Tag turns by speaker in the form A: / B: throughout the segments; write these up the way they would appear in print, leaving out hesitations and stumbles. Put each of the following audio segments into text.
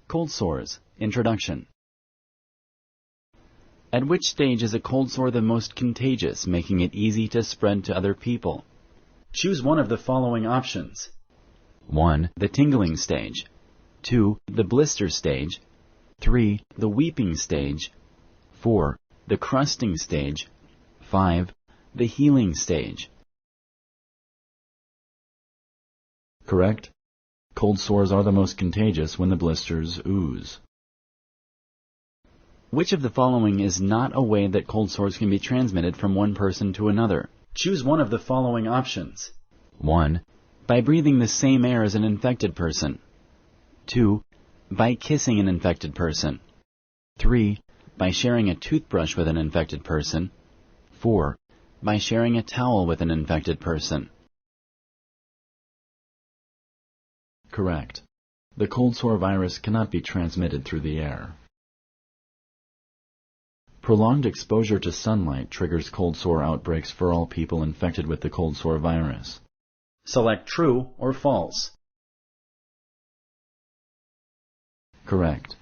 A: Cold sores. Introduction. At which stage is a cold sore the most contagious, making it easy to spread to other people? Choose one of the following options. 1. The tingling stage. 2. The blister stage. 3. The weeping stage. 4. The crusting stage. 5. The healing stage. Correct. Cold sores are the most contagious when the blisters ooze. Which of the following is not a way that cold sores can be transmitted from one person to another? Choose one of the following options. 1. By breathing the same air as an infected person. 2. By kissing an infected person. 3. By sharing a toothbrush with an infected person. 4. By sharing a towel with an infected person. Correct. The cold sore virus cannot be transmitted through the air. Prolonged exposure to sunlight triggers cold sore outbreaks for all people infected with the cold sore virus. Select true or false. Correct.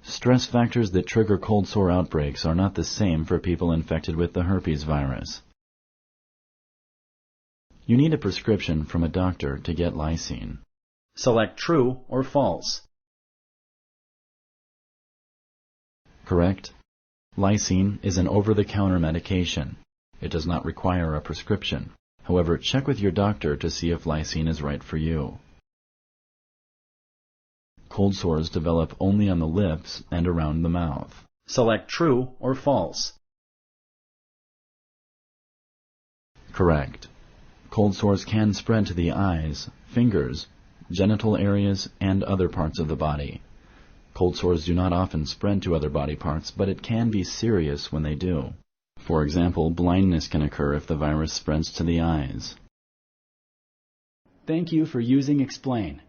A: Stress factors that trigger cold sore outbreaks are not the same for people infected with the herpes virus. You need a prescription from a doctor to get lysine. Select true or false. Correct. Lysine is an over-the-counter medication. It does not require a prescription. However, check with your doctor to see if lysine is right for you. Cold sores develop only on the lips and around the mouth. Select true or false. Correct. Cold sores can spread to the eyes, fingers, genital areas, and other parts of the body. Cold sores do not often spread to other body parts, but it can be serious when they do. For example, blindness can occur if the virus spreads to the eyes. Thank you for using Explain.